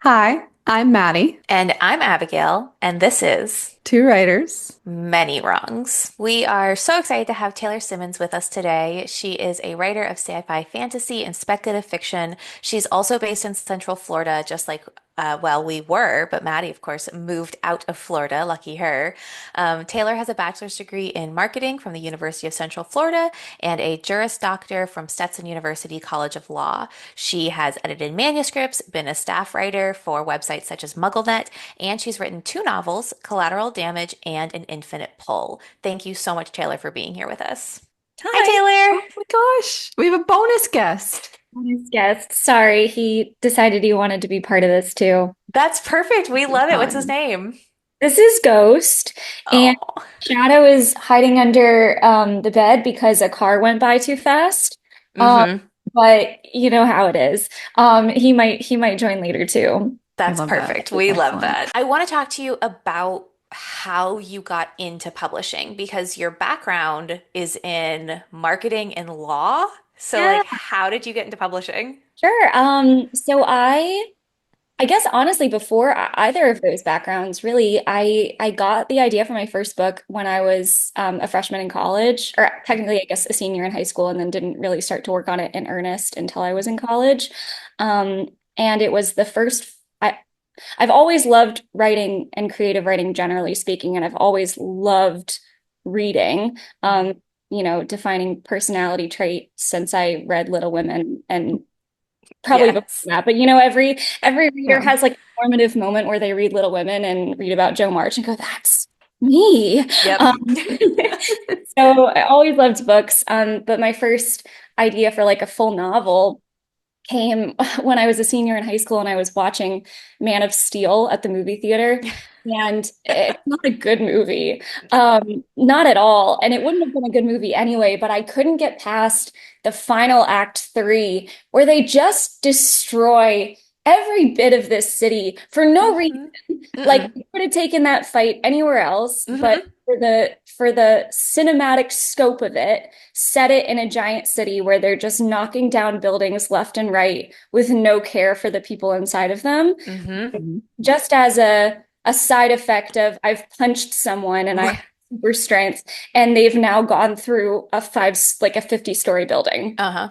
Hi, I'm Maddie, And I'm Abigail, and this is two writers. Many Wrongs. We are so excited to have Taylor Simonds with us today. She is a writer of sci-fi fantasy and speculative fiction. She's also based in Central Florida, just like, well, we were, but Maddie, of course, moved out of Florida. Lucky her. Taylor has a bachelor's degree in marketing from the University of Central Florida and a Juris Doctor from Stetson University College of Law. She has edited manuscripts, been a staff writer for websites such as MuggleNet, and she's written two novels, Collateral Damage and An Infinite Pull. Thank you so much, Taylor, for being here with us. Hi, Hi. Taylor. Oh my gosh, we have a bonus guest. Bonus guest. Sorry, he decided he wanted to be part of this too. That's perfect. We love it. What's his Fun. name? This is Ghost, and Oh. Shadow is hiding under the bed because a car went by too fast. Um, Mm-hmm. but you know how it is. He might join later too. I That's love that. perfect. We love Excellent. that. I want to talk to you about how you got into publishing because your background is in marketing and law. So, Yeah, like, how did you get into publishing? sure. So I guess honestly, before either of those backgrounds, really, I got the idea for my first book when I was a freshman in college, or technically, I guess, a senior in high school, and then didn't really start to work on it in earnest until I was in college. And it was the first. I've always loved writing and creative writing, generally speaking, and I've always loved reading. Defining personality trait since I read Little Women and probably before Yes. that, but every reader Yeah. has like a formative moment where they read Little Women and read about Joe March and go, "That's me." Yep. Um, so I always loved books, but my first idea for like a full novel came when I was a senior in high school and I was watching Man of Steel at the movie theater. And it's not a good movie, not at all. And it wouldn't have been a good movie anyway, but I couldn't get past the final act three, where they just destroy every bit of this city for no reason. Mm-hmm. Like, Mm-mm. we could have taken that fight anywhere else, but Mm-hmm. for the cinematic scope of it, set it in a giant city where they're just knocking down buildings left and right with no care for the people inside of them. Mm-hmm. Mhm. Just as a side effect of I've punched someone and I have super strength, and they've now gone through like a 50-story building. Uh-huh.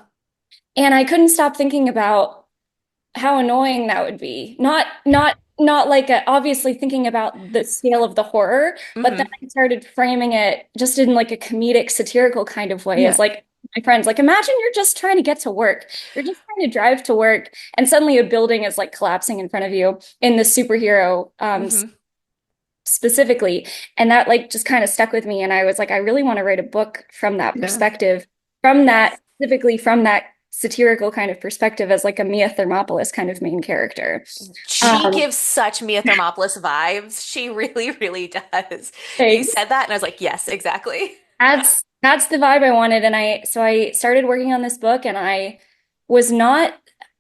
And I couldn't stop thinking about how annoying that would be. Not like obviously thinking about the scale of the horror, but then Mm-hmm. I started framing it just in like a comedic, satirical kind of way, Yeah. as like my friends, like, imagine you're just trying to get to work. You're just trying to drive to work, and suddenly a building is like collapsing in front of you in the superhero Mm-hmm. specifically. And that like just kind of stuck with me. And I was like, I really want to write a book from that Yeah. perspective, from that Yes. specifically from that satirical kind of perspective as like a Mia Thermopolis kind of main character. She Um, gives such Mia Thermopolis vibes. She really, really does. You thanks. said that, and I was like, yes, exactly. That's the vibe I wanted. And I started working on this book, and I was not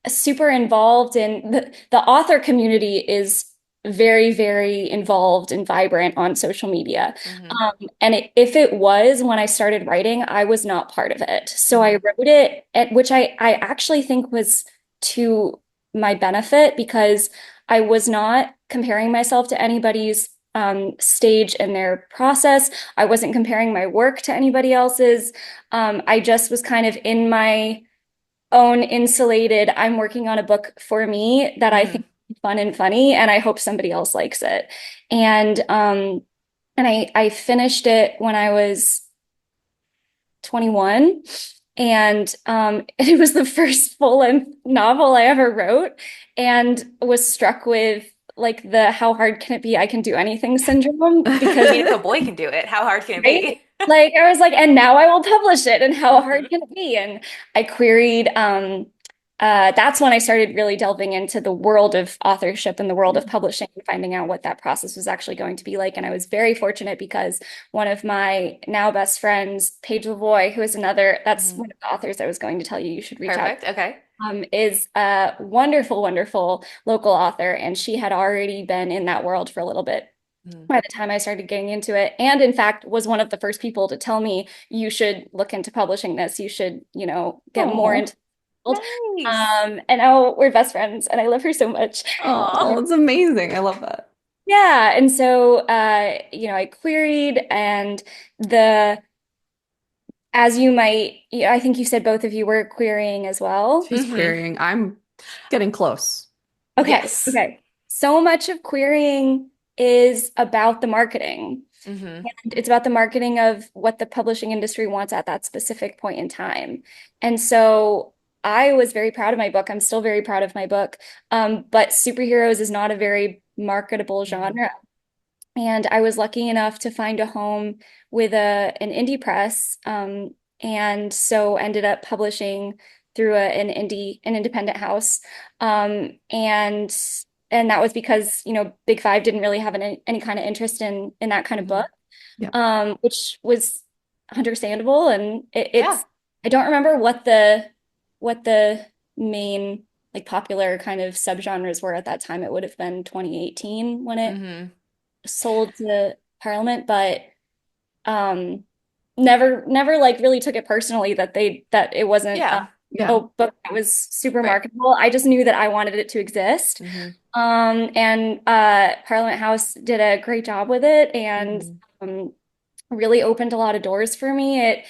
super involved in the author community is very, very involved and vibrant on social media. Mm-hmm. If it was when I started writing, I was not part of it. So I Mm-hmm. wrote it which I actually think was to my benefit, because I was not comparing myself to anybody's stage in their process. I wasn't comparing my work to anybody else's. I just was kind of in my own insulated, I'm working on a book for me that I Mm-hmm. think is fun and funny, and I hope somebody else likes it. And I finished it when I was 21. And it was the first full-length novel I ever wrote, and was struck with like the how hard can it be I can do anything syndrome, I because mean, if a boy can do it, how hard can it right? be? Like, I was like, and now I will publish it, and how Mm-hmm. hard can it be? And I queried, that's when I started really delving into the world of authorship and the world of publishing, and finding out what that process was actually going to be like. And I was very fortunate because one of my now best friends, Paige Lavoie, who is another, that's Mm-hmm. one of the authors I was going to tell you should reach out, Perfect. Okay. is a wonderful, wonderful local author. And she had already been in that world for a little bit Mm-hmm. by the time I started getting into it. And in fact, was one of the first people to tell me, you should look into publishing this. You should, get more Oh, into world. Nice. And now we're best friends, and I love her so much. Oh, it's amazing. I love that. Yeah, and so I queried, and the as you might, yeah, I think you said both of you were querying as well. She's Hmm. querying. I'm getting close. Okay, Yes. okay. So much of querying is about the marketing. Hmm. And it's about the marketing of what the publishing industry wants at that specific point in time. And so I was very proud of my book. I'm still very proud of my book. But superheroes is not a very marketable Hmm. genre. And I was lucky enough to find a home with an indie press, and so ended up publishing through an independent house, and that was because Big Five didn't really have any kind of interest in that kind of Hmm. book, Yeah. which was understandable. And Yeah. it's I don't remember what the main like popular kind of subgenres were at that time. It would have been 2018 when it Hmm. sold to Parliament, but um never like really took it personally that it wasn't Yeah. Yeah. a book that was super Right. marketable. I just knew that I wanted it to exist. Hmm. And Parliament House did a great job with it, and Hmm. um really opened a lot of doors for me. It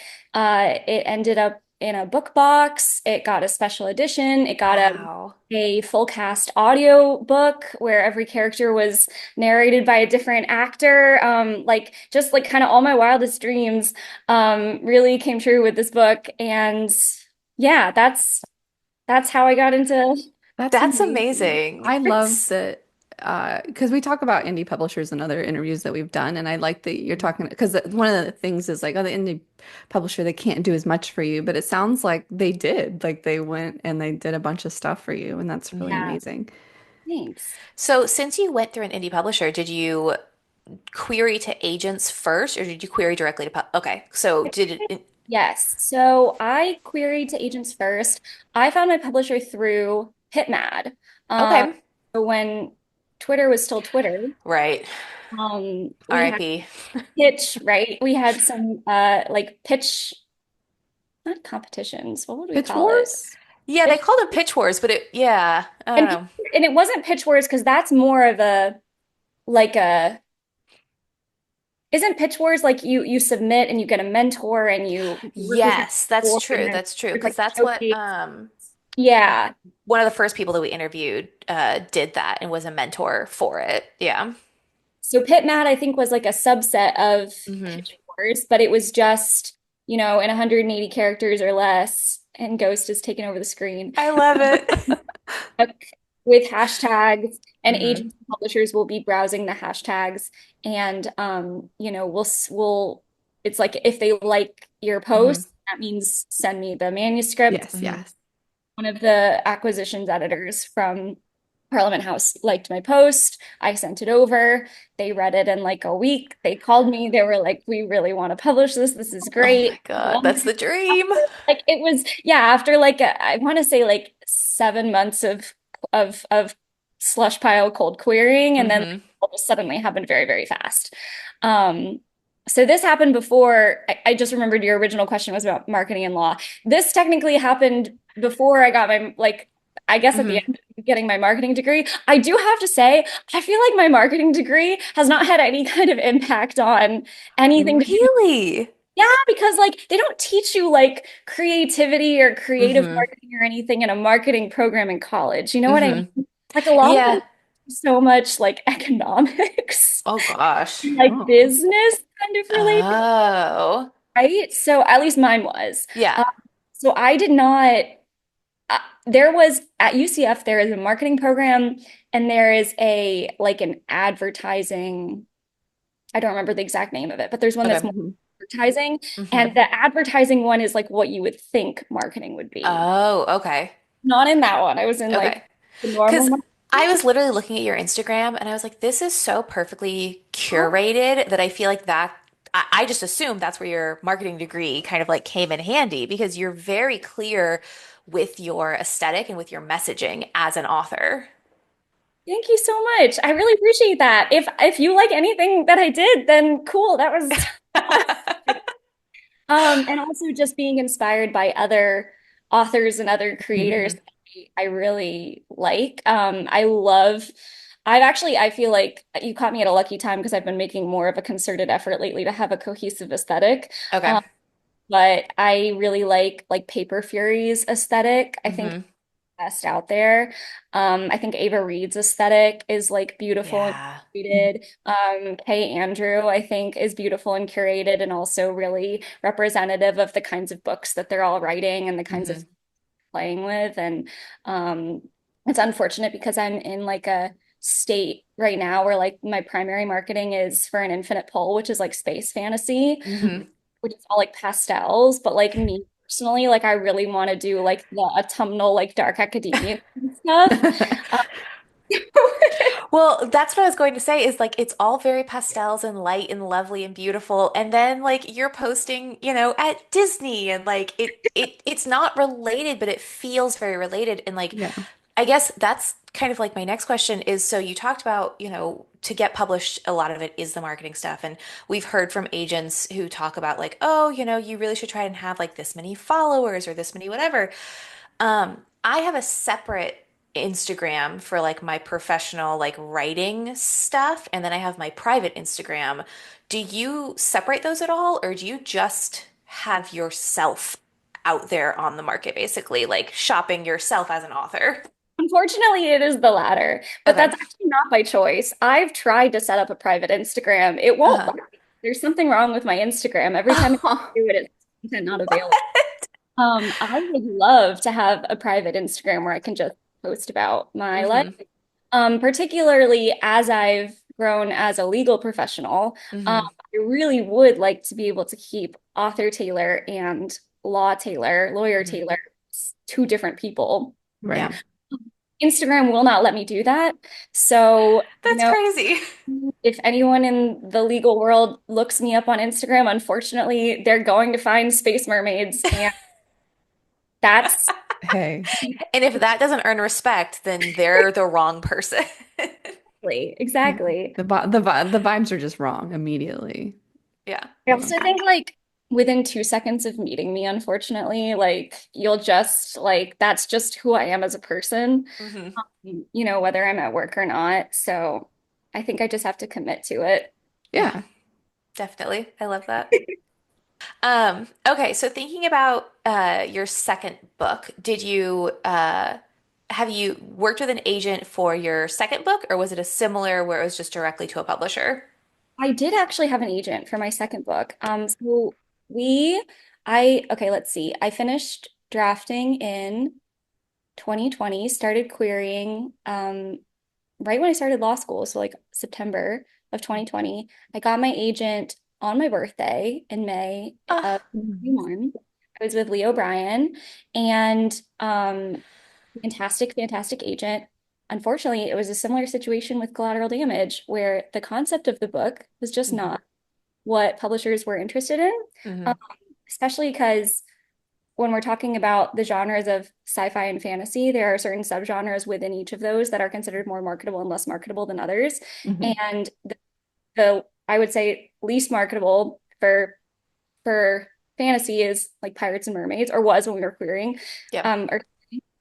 ended up in a book box. It got a special edition. It got Wow. a full cast audio book where every character was narrated by a different actor. Like just like kind of all my wildest dreams really came true with this book. And yeah, that's how I got That's That's amazing. amazing. I love that because we talk about indie publishers in other interviews that we've done, and I like that you're talking because one of the things is like, oh, the indie publisher, they can't do as much for you, but it sounds like they did. Like they went and they did a bunch of stuff for you, and that's really Hmm. yeah, amazing. thanks. So, since you went through an indie publisher, did you query to agents first, or did you query directly to okay, so did it, Yes. So I queried to agents first. I found my publisher through HitMad. Um, okay, so when Twitter was still Twitter, right. we had RIP. pitch, right? We had some like pitch, not competitions. What would we Pitch call it? Wars? Yeah, they Pitch, called them pitch wars, but it, yeah, I don't and know. and it wasn't pitch wars because that's more of a like a isn't pitch wars like you submit and you get a mentor and you work with your Yes, that's board and true. then That's true. there's Because like a that's what showcase. Yeah. one of the first people that we interviewed did that and was a mentor for it. Yeah. So Pit Mat, I think, was like a subset of Hmm. Pitch Wars, but it was just, in 180 characters or less, and Ghost is taking over the screen I love it. with hashtags, and Hmm. agents and publishers will be browsing the hashtags, and we'll it's like if they like your Hmm. post, that means send me the manuscript. Yes, Hmm. yes. One of the acquisitions editors from Parliament House liked my post. I sent it over. They read it in like a week. They called me. They were like, "We really want to publish this. This is Oh my great." God, that's the dream. Like it was, yeah, after like I want to say like 7 months of slush pile cold querying, and then like, Hmm. all just suddenly happened very, very fast. Um, so this happened before. I just remembered your original question was about marketing and law. This technically happened before I got my like. I guess at the Hmm. end of getting my marketing degree, I do have to say, I feel like my marketing degree has not had any kind of impact on anything to do. Really? Yeah, because like they don't teach you like creativity or creative Hmm. marketing or anything in a marketing program in college. You know what I Hmm. mean? Like a lot of Yeah. it is so much like economics, Oh gosh. like Oh, business kind of related, Oh. right? So at least mine was. Yeah. Um, so I did not. There was at UCF, there is a marketing program, and there is a like an advertising. I don't remember the exact name of it, but there's one that's Okay. more mhm. advertising. Hmm. And the advertising one is like what you would think marketing would be. Oh, okay. Not in that one. I was in like Okay. the Because normal I marketing. was literally looking at your Instagram and I was like, this is so perfectly Oh, curated that I feel like that I just assumed that's where your marketing degree kind of like came in handy because you're very clear with your aesthetic and with your messaging as an author. thank you so much. I really appreciate that. If you like anything that I did, then cool. That was awesome. And also just being inspired by other authors and other creators Mhm. I really like. I feel like you caught me at a lucky time because I've been making more of a concerted effort lately to have a cohesive aesthetic. Okay. Um, but I really like Paper Fury's aesthetic. I think Hmm. best out there. I think Ava Reed's aesthetic is like beautiful and Yeah. curated. Kay Andrew, I think, is beautiful and curated and also really representative of the kinds of books that they're all writing and the kinds of Hmm. playing with. And um, it's unfortunate because I'm in like a state right now where like my primary marketing is for an infinite pole, which is like space fantasy, Hmm. which is all like pastels. But like me personally, like I really want to do like the autumnal, like dark academia stuff. Um, Well, that's what I was going to say is like it's all very pastels and light and lovely and beautiful. And then like you're posting, at Disney and like it's not related, but it feels very related. And like Yeah. I guess that's kind of like my next question is so you talked about, to get published, a lot of it is the marketing stuff. And we've heard from agents who talk about like, oh, you really should try and have like this many followers or this many whatever. I have a separate Instagram for like my professional like writing stuff, and then I have my private Instagram. Do you separate those at all, or do you just have yourself out there on the market, basically, like shopping yourself as an author? Unfortunately, it is the latter, but Okay. that's actually not by choice. I've tried to set up a private Instagram. It won't Uh-huh. let me. There's something wrong with my Instagram. Every time I Oh, do it, it's content not available. I would love to have a private Instagram where I can just post about my life. Hmm. Particularly as I've grown as a legal professional, Hmm. I really would like to be able to keep author Taylor and lawyer Hmm. Taylor, two different people. right. Yeah. Instagram will not let me do that. So, That's crazy. if anyone in the legal world looks me up on Instagram, unfortunately, they're going to find space mermaids, and that's Hey, And if that doesn't earn respect, then they're the wrong person. yeah. exactly. The vibes are just wrong immediately. Yeah. I also think like within 2 seconds of meeting me, unfortunately, like you'll just like that's just who I am as a person, Hmm. whether I'm at work or not. So I think I just have to commit to it. Yeah, Yeah. definitely. I love that. Okay, so thinking about your second book, did you have you worked with an agent for your second book, or was it a similar where it was just directly to a publisher? I did actually have an agent for my second book. We, okay, let's see. I finished drafting in 2020, started querying right when I started law school, so like September of 2020. I got my agent on my birthday in May of Ah. Nice. 21. I was with Lee O'Brien and fantastic, fantastic agent. Unfortunately, it was a similar situation with Collateral Damage, where the concept of the book was just Hmm. not what publishers were interested in, um, Hmm. especially because when we're talking about the genres of sci-fi and fantasy, there are certain subgenres within each of those that are considered more marketable and less marketable than others. Hmm. And the I would say least marketable for fantasy is like Pirates and Mermaids, or was when we were querying, Yep. or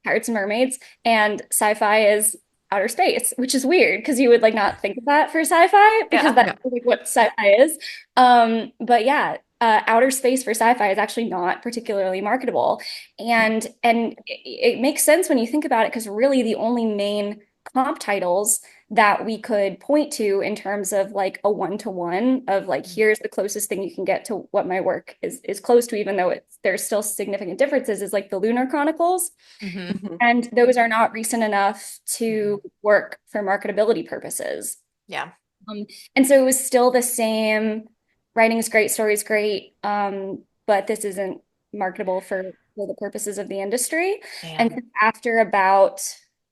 Pirates and Mermaids, and sci-fi is outer space, which is weird because you would like not think of that for sci-fi because Yeah. that's Yeah. like what sci-fi is. But yeah, outer space for sci-fi is actually not particularly marketable, and it makes sense when you think about it because really the only main comp titles that we could point to in terms of like a one-to-one of like here's the closest thing you can get to what my work is close to, even though there's still significant differences, is like the Lunar Chronicles, Hmm. Hmm. and those are not recent enough Hmm. to work for marketability purposes. Yeah. Um, and so it was still the same. Writing is great, story is great, but this isn't marketable for the purposes of the industry. Yeah. And after about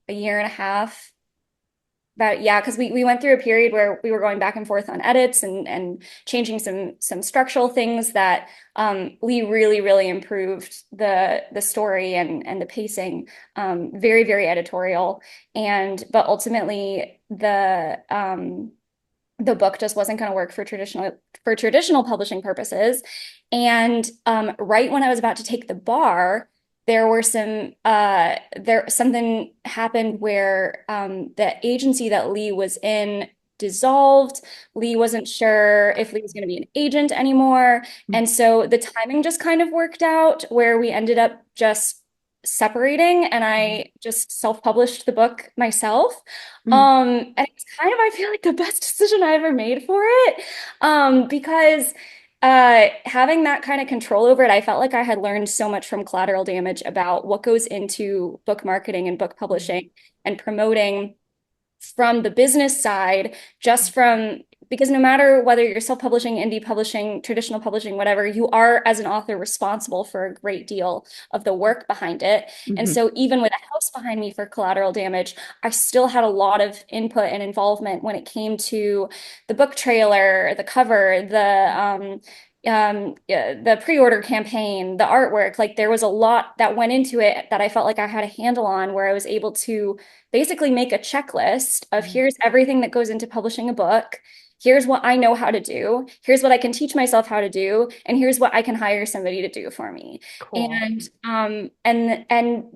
a year and a half, about yeah, because we went through a period where we were going back and forth on edits and changing some structural things that Lee really improved the story and the pacing, very very editorial, and but ultimately the book just wasn't going to work for traditional publishing purposes. And right when I was about to take the bar, there were some there something happened where the agency that Lee was in dissolved. Lee wasn't sure if Lee was going to be an agent anymore. And so the timing just kind of worked out where we ended up just separating and Mhm. I just self-published the book myself. Mm, And it's kind of, I feel like the best decision I ever made for it. Because having that kind of control over it, I felt like I had learned so much from Collateral Damage about what goes into book marketing and book Mhm. publishing and promoting from the business side, just from because no matter whether you're self-publishing, indie publishing, traditional publishing, whatever, you are as an author responsible for a great deal of the work behind it. And mhm, so even with a house behind me for Collateral Damage, I still had a lot of input and involvement when it came to the book trailer, the cover, yeah, the pre-order campaign, the artwork. Like there was a lot that went into it that I felt like I had a handle on, where I was able to basically make a checklist of Mhm. here's everything that goes into publishing a book. Here's what I know how to do. Here's what I can teach myself how to do, and here's what I can hire somebody to do for me. Cool. And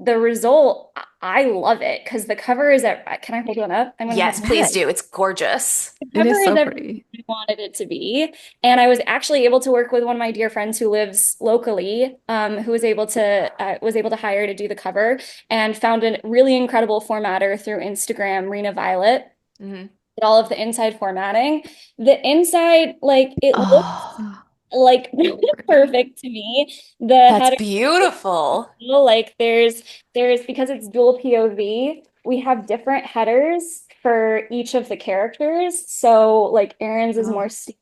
the result, I love it because the cover is at, can I hold one up? I'm gonna have Yes, yeah, please do. It's gorgeous. the it cover is is so everything pretty. I wanted it to be. And I was actually able to work with one of my dear friends who lives locally, who was able to hire to do the cover and found a really incredible formatter through Instagram, Rena Violet, Mhm. did all of the inside formatting. The inside, like it looks Oh, like so pretty. perfect to me. The That's header beautiful. like there's because it's dual POV, we have different headers for each of the characters. So like Aaron's is more Oh, steampunk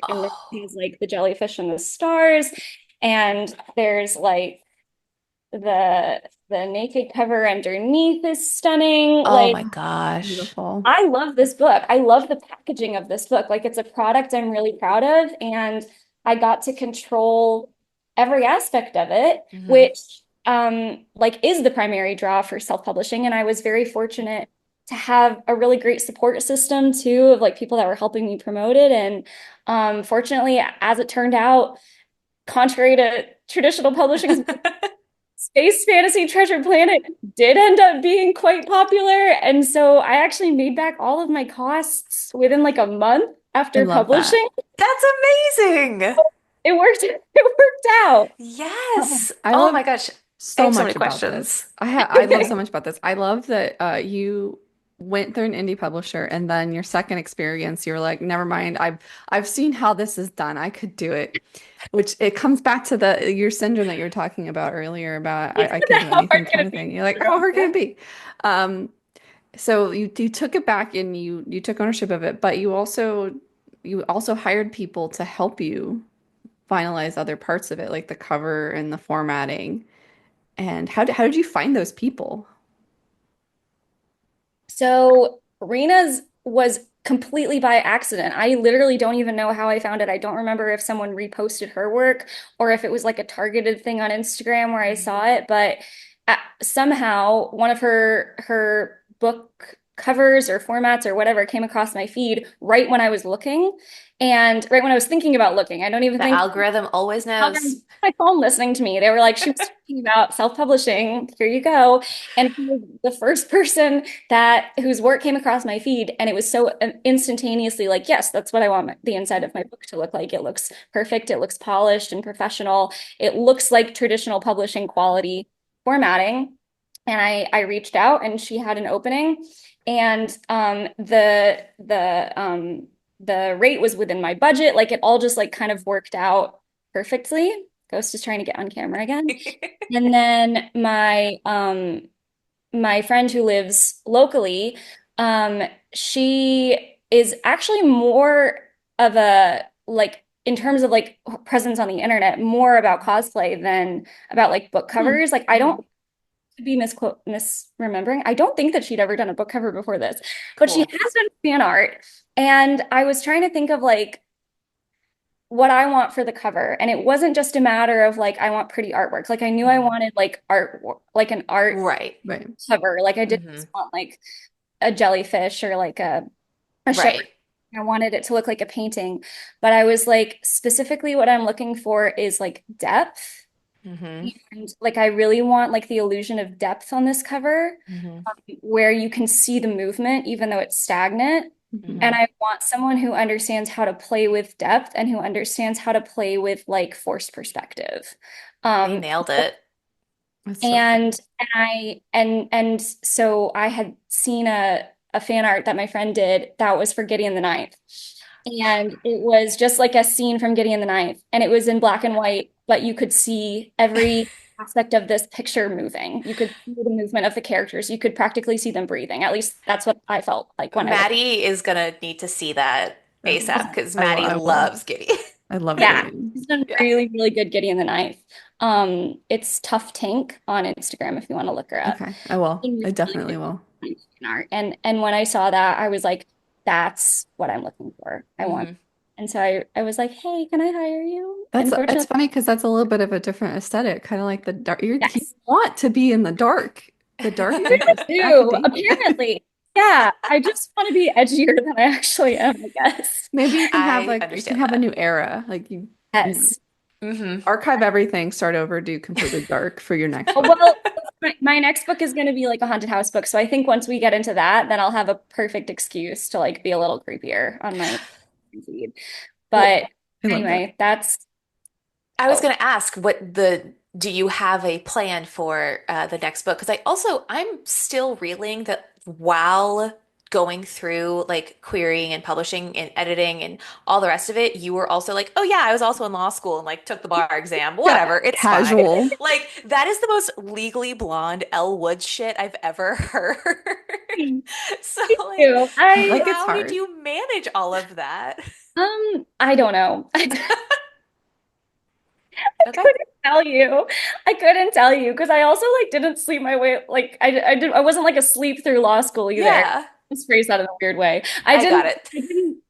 and there Oh, is like the jellyfish and the stars. And there's like the the naked cover underneath is stunning. oh Like my gosh. beautiful. I love this book. I love the packaging of this book. Like it's a product I'm really proud of, and I got to control every aspect of it, Mhm. which like is the primary draw for self-publishing. And I was very fortunate to have a really great support system too of like people that were helping me promote it. And fortunately, as it turned out, contrary to traditional publishing's Space Fantasy Treasure Planet did end up being quite popular. And so I actually made back all of my costs within like a month I after love that. publishing. That's amazing. It worked out. Yes. I Oh love my gosh. I so have so many much about this. questions. I love so much about this. I love that you went through an indie publisher and then your second experience, you were like, never mind. I've seen how this is done. I could do it. Which it comes back to the your syndrome that you were talking about earlier about I can do How hard anything can kind it of be? thing. You're like, how hard can it be? Um, so you took it back and you took ownership of it, but you also hired people to help you finalize other parts of it, like the cover and the formatting. And how did you find those people? So Rena's was completely by accident. I literally don't even know how I found it. I don't remember if someone reposted her work or if it was like a targeted thing on Instagram where I Mhm. saw it, but somehow one of her book covers or formats or whatever came across my feed right when I was looking and right when I was thinking about looking. I don't even The think algorithm always knows. my phone listening to me. They were like, she was talking about self-publishing. Here you go. And he was the first person that whose work came across my feed, and it was so instantaneously like, yes, that's what I want the inside of my book to look like. It looks perfect. It looks polished and professional. It looks like traditional publishing quality formatting. And I reached out, and she had an opening, and the rate was within my budget. Like it all just like kind of worked out perfectly. Ghost is trying to get on camera again. And then my friend who lives locally, um, she is actually more of a like in terms of like presence on the internet, more about cosplay than about like book Hmm. covers. Like I Mhm. don't to be misremembering. I don't think that she'd ever done a book cover before this, but she Cool. has done fan art. And I was trying to think of like what I want for the cover. And it wasn't just a matter of like, I want pretty artwork. Like I knew I Mhm. wanted like art, like an art Right. Right. cover. Like I didn't Hmm. just want like a jellyfish or like a ship. Right. I wanted it to look like a painting. But I was like, specifically what I'm looking for is like depth Hmm. And like I really want like the illusion of depth on this cover, Hmm. where you can see the movement even though it's stagnant. Mhm. And Hmm. I want someone who understands how to play with depth and who understands how to play with like forced perspective. They Um, nailed it. That's so good. and so I had seen a fan art that my friend did that was for Gideon the Ninth. And it was just like a scene from Gideon the Ninth. And it was in black and white, but you could see every aspect of this picture moving. You could see the movement of the characters. You could practically see them breathing. At least that's what I felt like when I looked. Maddie is gonna need to see that That ASAP was, because I will, Maddie I will. loves Giddy. I love Yeah, Gideon. he's done Yeah. really, really good Gideon the Ninth. It's Tough Tank on Instagram if you want to look her up. Okay, I will. Really, I really definitely good will. fan art. And when I saw that, I was like, that's what I'm looking for. I want. Hmm. And so I was like, hey, can I hire you? It's Unfortunately, funny because that's a little bit of a different aesthetic, kind of like the dark. You yes. want to be in the dark I interest, do, academia. apparently. Yeah, I just want to be edgier than I actually am, I guess. Maybe you can have I like you can understand have a that. new era, you know, Yes. Hmm. archive everything, start over, do completely dark for your next Oh, book. well, my next book is going to be like a haunted house book. So I think once we get into that, then I'll have a perfect excuse to like be a little creepier on my feed. Well, But I love that. anyway, that's, I was oh, gonna ask do you have a plan for the next book? Because I'm still reeling that while going through like querying and publishing and editing and all the rest of it, you were also like, oh yeah, I was also in law school and like took the bar exam. Yeah, Whatever, it's fine. casual. Like that is the most legally blonde Elle Woods shit I've ever heard. thank So like, you. Like it's how did hard. you manage all of that? I don't know. Okay. Couldn't tell you. I couldn't tell you because I also like didn't sleep my way like I wasn't like asleep through law school either. Yeah, Let's phrase that in a weird way. I got it.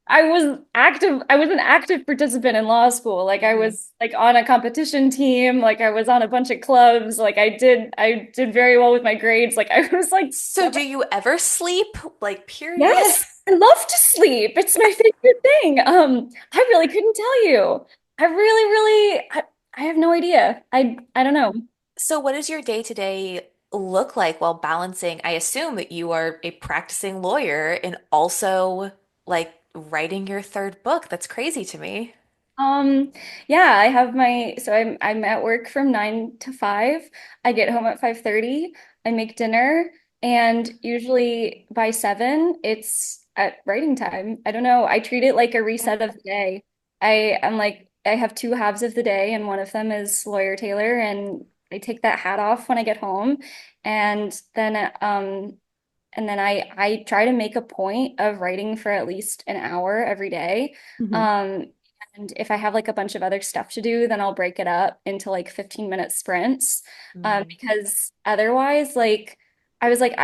I was active. I was an active participant in law school. Like I Mhm. was like on a competition team. Like I was on a bunch of clubs. Like I did very well with my grades. Like I was like So do you ever sleep? Like, period? yes, I love to sleep. It's my favorite thing. I really couldn't tell you. I have no idea. I don't know. So what does your day to day look like while balancing? I assume that you are a practicing lawyer and also like writing your third book. That's crazy to me. Yeah, I have so I'm at work from 9 to 5. I get home at 5:30. I make dinner, and usually by 7, it's at writing time. I don't know. I treat it like a reset of the day. I'm like I have two halves of the day, and one of them is lawyer Taylor, and I take that hat off when I get home, and then I try to make a point of writing for at least an hour every day. Hmm. Um, and if I have like a bunch of other stuff to do, then I'll break it up into like 15-minute sprints. Mm. Because otherwise, like I was like,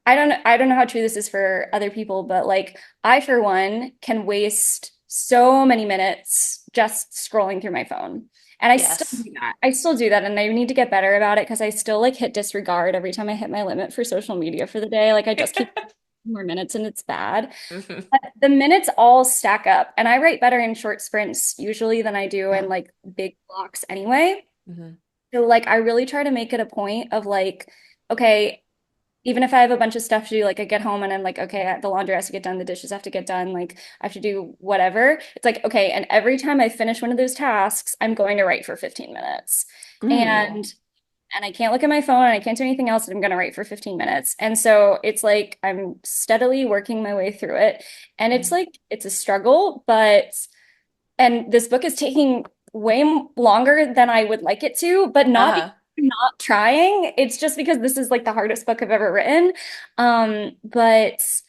I don't know how true this is for other people, but like I, for one, can waste so many minutes just scrolling through my phone. And I still Yes. do that. I still do that. And I need to get better about it because I still like hit disregard every time I hit my limit for social media for the day. Like I just keep more minutes and it's bad. Mhm. But the minutes all stack up. And I write better in short sprints usually than I do Yeah. in like big blocks anyway. Mhm. So like I really try to make it a point of like, okay, even if I have a bunch of stuff to do, like I get home and I'm like, okay, the laundry has to get done, the dishes have to get done, like I have to do whatever. It's like, okay, and every time I finish one of those tasks, I'm going to write for 15 minutes. Mm. And and I can't look at my phone and I can't do anything else, and I'm going to write for 15 minutes. And so it's like I'm steadily working my way through it. And it's Mhm. like it's a struggle, but and this book is taking way longer than I would like it to, but not because Uh-huh. I'm not trying. It's just because this is like the hardest book I've ever written. But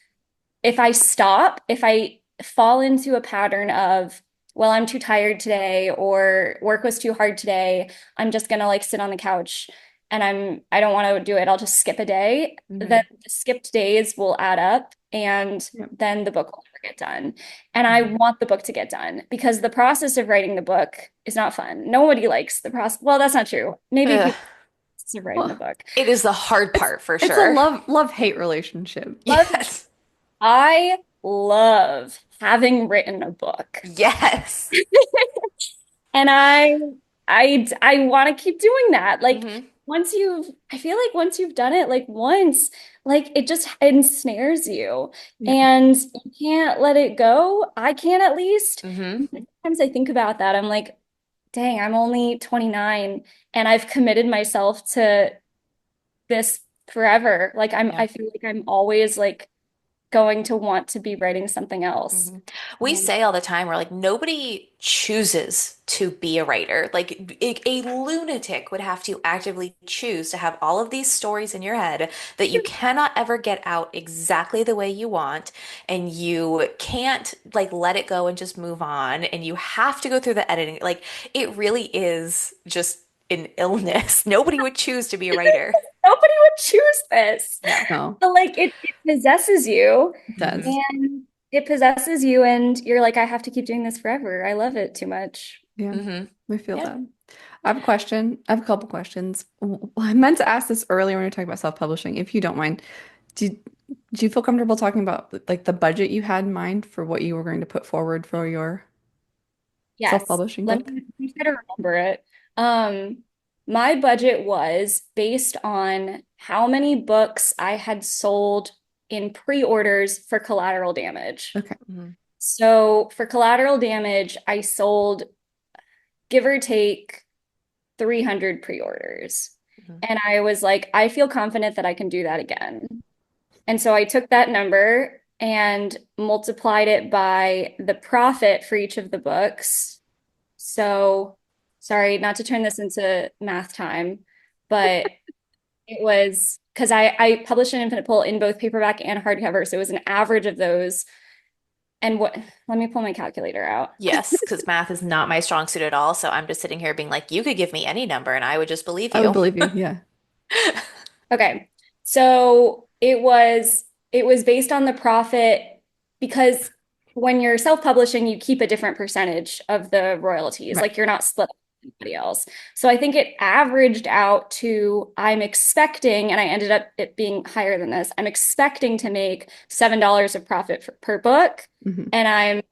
if I fall into a pattern of, well, I'm too tired today or work was too hard today, I'm just gonna like sit on the couch and I don't want to do it. I'll just skip a day. Then Mhm. the skipped days will add up and Yeah. then the book will never get done. And I Mhm. want the book to get done because the process of writing the book is not fun. Nobody likes the process. Well, that's not true. Maybe Ugh. people of writing the Well, book. It is the hard it's part for it's a sure. love hate relationship. Love, Yes. I love having written a book. Yes. And I want to keep doing that. Like Hmm. I feel like once you've done it like once, like it just ensnares you Yeah. and you can't let it go. I can't at least. Hmm. Sometimes I think about that. I'm like, dang, I'm only 29 and I've committed myself to this forever. Like Yeah. I feel like I'm always like going to want to be writing something else. Hmm. We Um, say all the time, we're like, nobody chooses to be a writer. Like, a lunatic would have to actively choose to have all of these stories in your head that you cannot ever get out exactly the way you want, and you can't like let it go and just move on, and you have to go through the editing. Like, it really is just an illness. Nobody would choose to be a writer. Nobody would choose this. No. No, But like it possesses you it Hmm. does. and it possesses you and you're like, I have to keep doing this forever. I love it too much. Yeah, Hmm. we feel Yeah. that. I have a question. I have a couple questions. I meant to ask this earlier when we were talking about self-publishing. If you don't mind, do you, do you feel comfortable talking about like the budget you had in mind for what you were going to put forward for your Yes. self-publishing book? Let me try to remember it. Um, my budget was based on how many books I had sold in pre-orders for Collateral Damage. Okay. Hmm. So for Collateral Damage, I sold, give or take, 300 pre-orders. Hmm. And I was like, I feel confident that I can do that again. And so I took that number and multiplied it by the profit for each of the books. So, sorry, not to turn this into math time, but it was because I published an Infinite Pool in both paperback and hardcover. So it was an average of those. And what, let me pull my calculator out. Yes, because math is not my strong suit at all. So I'm just sitting here being like, you could give me any number and I would just believe I would you. believe you. Yeah. Okay. So it was based on the profit because when you're self-publishing, you keep a different percentage of the royalties. Right. Like you're not split up with anybody else. So I think it averaged out to I'm expecting, and I ended up it being higher than this. I'm expecting to make $7 of profit per book. Hmm. And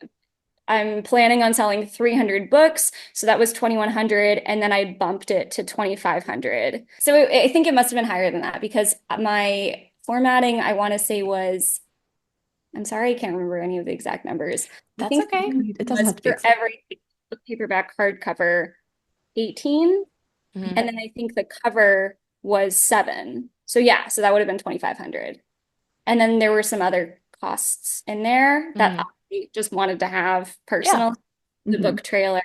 I'm planning on selling 300 books. So that was 2,100. And then I bumped it to 2,500. So I think it must have been higher than that because my formatting, I want to say was, I'm sorry, I can't remember any of the exact numbers. I That's think okay. It doesn't was have to be for exact. every paperback hardcover 18. Hmm. And then I think the cover was 7. So yeah, so that would have been 2,500. And then there were some other costs in there that Hmm. I just wanted to have Yeah. personal, the Hmm. book trailer,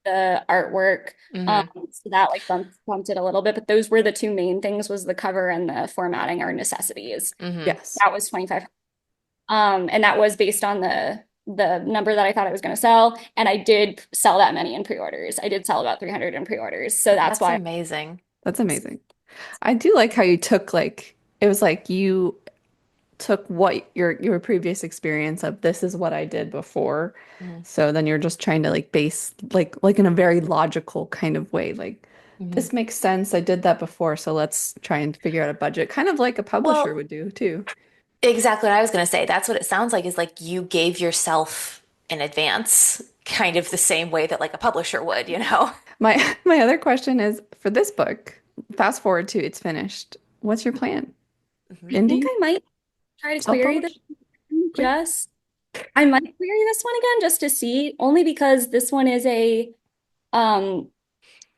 the artwork. Hmm. So that like bumped it a little bit, but those were the two main things was the cover and the formatting are necessities. Hmm. Yes. That was 25. And that was based on the number that I thought I was going to sell. And I did sell that many in pre-orders. I did sell about 300 in pre-orders. So that's That's why. amazing. That's amazing. I do like how you took like it was like you took what your previous experience of this is what I did before. Hmm. So then you're just trying to like base like in a very logical kind of way. Like Hmm. this makes sense. I did that before, so let's try and figure out a budget, kind of like a publisher Well, would do too. exactly what I was going to say. That's what it sounds like is like you gave yourself an advance, kind of the same way that like a publisher would, you know? My other question is for this book, fast forward to it's finished. What's your plan? I think Indie? I might try to query this Self-publish? Queer? just I might query this one again just to see, only because this one is a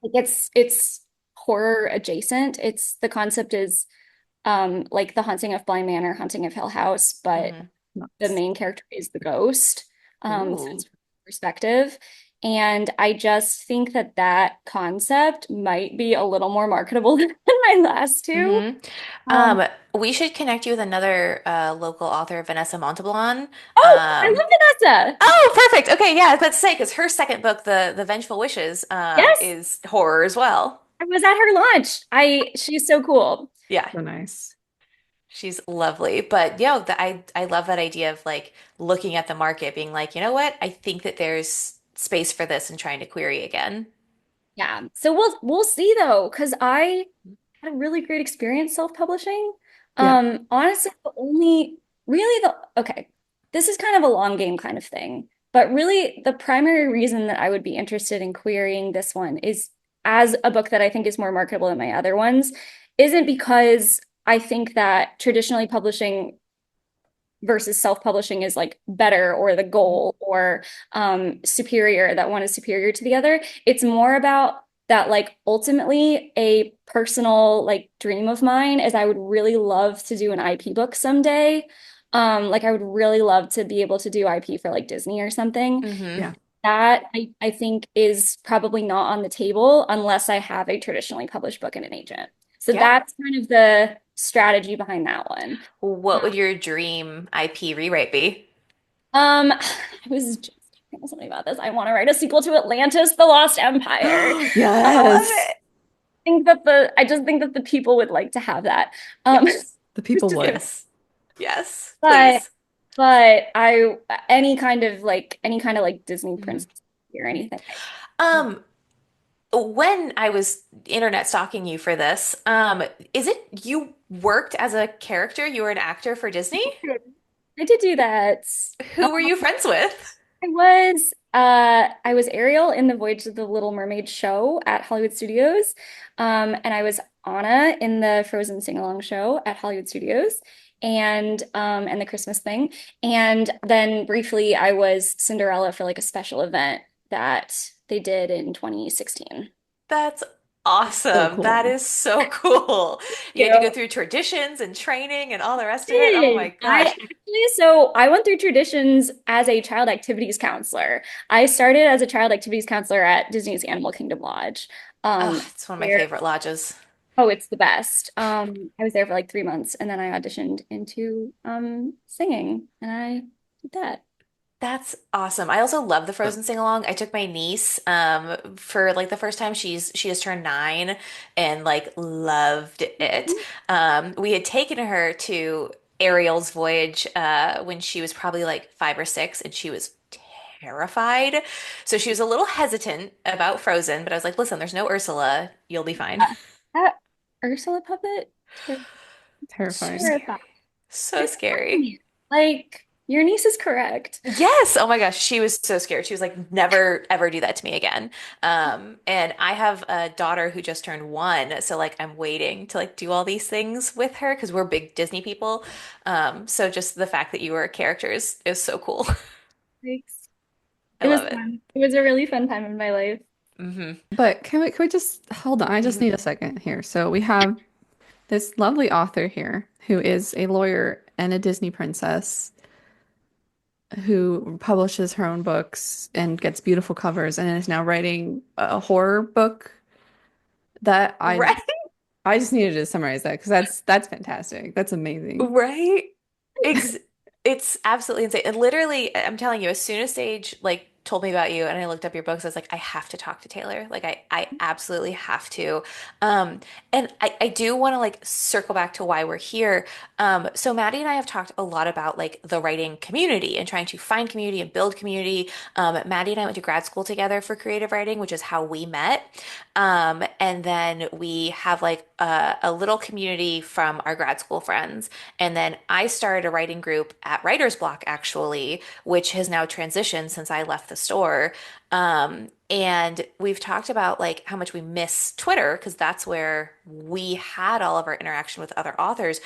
like it's horror adjacent. It's the concept is like The Haunting of Bly Manor, Haunting of Hill House, but Hmm. the Nice. main character is the ghost. So Ooh. it's perspective. And I just think that that concept might be a little more marketable than my last two. Hmm. Um, We should connect you with another local author, Vanessa Montalban. oh, I Um, love Vanessa. oh, perfect. Okay, yeah, I was about to say because her second book, the Vengeful Wishes, Yes, is horror as well. I was at her launch. She's so cool. Yeah, So nice. she's lovely. But yeah, I love that idea of like looking at the market, being like, you know what? I think that there's space for this and trying to query again. Yeah. So we'll see though, because I had a really great experience self-publishing. Yeah. Honestly, the only really the okay, this is kind of a long game kind of thing, but really the primary reason that I would be interested in querying this one is as a book that I think is more marketable than my other ones isn't because I think that traditionally publishing versus self-publishing is like better or the goal or superior, that one is superior to the other. It's more about that like ultimately a personal like dream of mine is I would really love to do an IP book someday. Like I would really love to be able to do IP for like Disney or something. Hmm. Yeah. That I think is probably not on the table unless I have a traditionally published book and an agent. So Yeah. that's kind of the strategy behind that one. What would your dream IP rewrite be? I was just talking to somebody about this. I want to write a sequel to Atlantis, The Lost Empire. Love Yes. it. I just think that the people would like to have that. Um, Yes. The people just would. Yes. Yes, but please. I any kind of like Disney Mhm. princess or anything. Um, when I was internet stalking you for this, is it you worked as a character? You were an actor for Disney? I did do that. Who were you friends with? I was Ariel in the Voyage of the Little Mermaid show at Hollywood Studios. And I was Anna in the Frozen sing-along show at Hollywood Studios and the Christmas thing. And then briefly I was Cinderella for like a special event that they did in 2016. That's So awesome. That cool. is so cool. You had to go through traditions and training and all the rest of it. Oh my Did. I gosh. actually, so I went through traditions as a child activities counselor. I started as a child activities counselor at Disney's Animal Kingdom Lodge. Oh, Um, it's one of my where favorite lodges. Oh, it's the best. I was there for like 3 months and then I auditioned into singing and I did that. That's awesome. I also love the Frozen sing along. I took my niece for like the first time she just turned 9 and like loved it. We had taken her to Ariel's voyage when she was probably like 5 or 6 and she was terrified. So she was a little hesitant about Frozen, but I was like, listen, there's no Ursula. You'll be fine. That Ursula puppet? So Terrifying. scary. Terrifying. So scary. Terrifying. Like, your niece is correct. Yes. Oh my gosh. She was so scared. She was like, never ever do that to me again. And I have a daughter who just turned 1. So like I'm waiting to like do all these things with her because we're big Disney people. So just the fact that you were a character is so cool. Thanks. I It was love it. fun. It was a really fun time in my life. Hmm. But can we just hold on? I just Hmm. need a second here. So we have this lovely author here who is a lawyer and a Disney princess who publishes her own books and gets beautiful covers and is now writing a horror book that Right. I just needed to summarize that because that's fantastic. That's amazing. Right. Ex It's absolutely insane. And literally, I'm telling you, as soon as Sage like told me about you and I looked up your books, I was like, I have to talk to Taylor. Like I absolutely have to. Um, and I do want to like circle back to why we're here. So Maddie and I have talked a lot about like the writing community and trying to find community and build community. Maddie and I went to grad school together for creative writing, which is how we met. And then we have like a little community from our grad school friends. And then I started a writing group at Writer's Block, actually, which has now transitioned since I left the store. And we've talked about like how much we miss Twitter because that's where we had all of our interaction with other authors.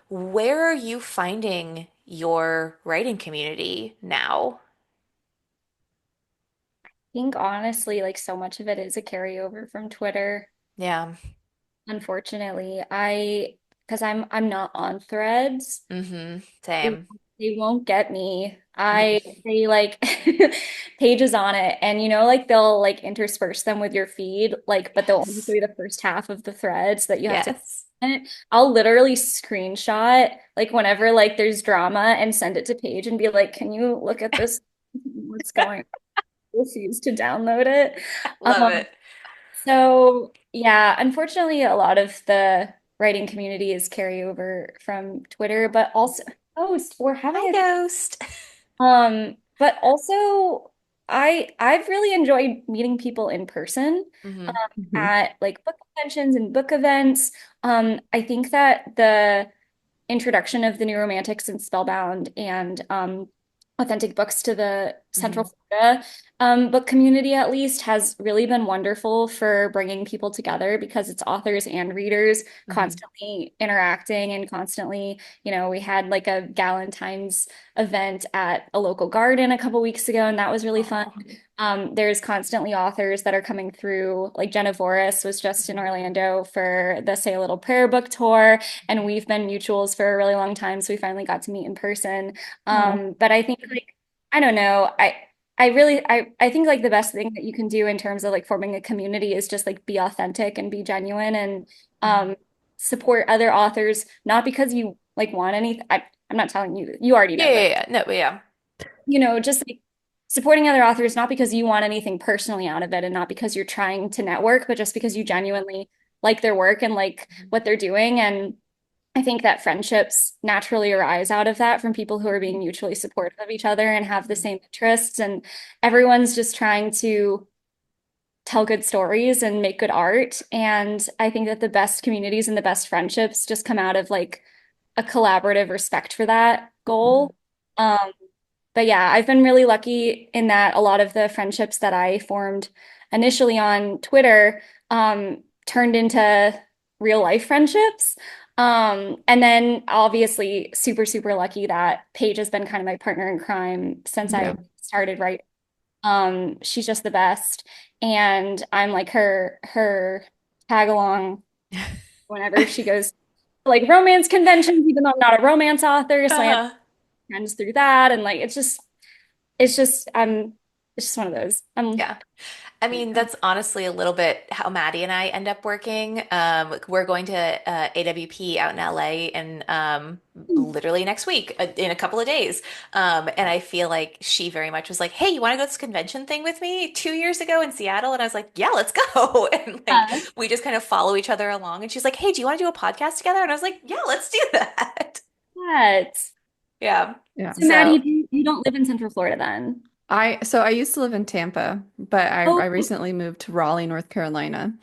Where are you finding your writing community now? I think honestly, like so much of it is a carryover from Twitter. Yeah. Unfortunately, because I'm not on Threads. Mm-hmm. They, Same. they won't get me. Mm. They like pages on it, and like they'll like intersperse them with your feed, like, but they'll only show Yes. you the first half of the thread so that you have to. Yes. I'll literally screenshot like whenever like there's drama and send it to Paige and be like, "Can you look at this? What's going on?" Refuse to download it. Love Um, it. so yeah, unfortunately, a lot of the writing community is carryover from Twitter, but also Post or Hi, having Ghost. but also I've really enjoyed meeting people in person Hmm. Mhm. at like book conventions and book events. I think that the introduction of the New Romantics and Spellbound and authentic books to the Central Hmm. Florida book community at least has really been wonderful for bringing people together because it's authors and readers Hmm. constantly interacting and constantly, we had like a Galentine's event at a local garden a couple weeks ago, and that was really fun. Oh. There's constantly authors that are coming through, like Jenna Voris was just in Orlando for the Say a Little Prayer book tour, and we've been mutuals for a really long time, so we finally got to meet in person. Oh, But I think like I don't know. I think like the best thing that you can do in terms of like forming a community is just like be authentic and be genuine and Mhm. um support other authors, not because you like want anything. I'm not telling you, you already Yeah, know yeah, this. yeah. No, but yeah. Just like supporting other authors, not because you want anything personally out of it and not because you're trying to network, but just because you genuinely like their work and like Mhm. what they're doing. And I think that friendships naturally arise out of that from people who are being mutually supportive of each other and have the Mhm. same interests. And everyone's just trying to tell good stories and make good art. And I think that the best communities and the best friendships just come out of like a collaborative respect for that Mhm. goal. Um, but yeah, I've been really lucky in that a lot of the friendships that I formed initially on Twitter turned into real life friendships. And then obviously super, super lucky that Paige has been kind of my partner in crime since yeah. I started writing. She's just the best. And I'm like her tag along whenever she goes to, like romance conventions, even though I'm not a romance author. So I have Uh-huh. friends through that. And like it's just one of those. Yeah. I mean, that's honestly a little bit how Maddie and I end up working. We're going to AWP out in LA and literally next week, in a couple of days. And I feel like she very much was like, "Hey, you want to go to this convention thing with me 2 years ago in Seattle?" And I was like, "Yeah, let's go." And like Yeah. we just kind of follow each other along. And she's like, "Hey, do you want to do a podcast together?" And I was like, "Yeah, let's do that." But Yeah. Yeah. so Maddie, So, you don't live in Central Florida then? I used to live in Tampa, but Oh, I oh recently moved to Raleigh, North Carolina.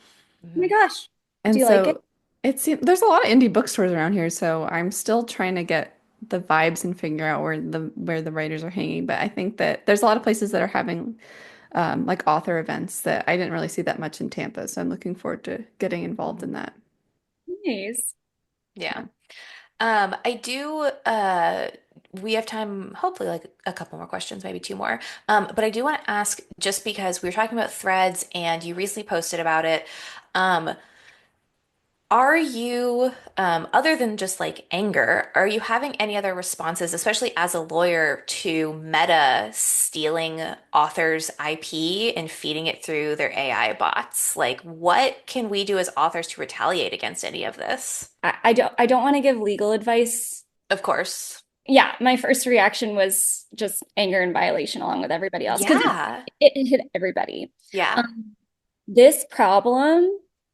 my mhm. gosh. Do And you like it? so there's a lot of indie bookstores around here, so I'm still trying to get the vibes and figure out where the writers are hanging. But I think that there's a lot of places that are having like author events that I didn't really see that much in Tampa. So I'm looking forward to getting involved in Mhm. that. Nice. Yeah. Yeah. I do, we have time, hopefully like a couple more questions, maybe two more. But I do want to ask, just because we were talking about threads and you recently posted about it, um, are you, other than just like anger, are you having any other responses, especially as a lawyer, to Meta stealing authors' IP and feeding it through their AI bots? Like, what can we do as authors to retaliate against any of this? I don't want to give legal advice. Of course. Yeah, my first reaction was just anger and violation along with everybody else because Yeah. it hit everybody. Yeah. Um, this problem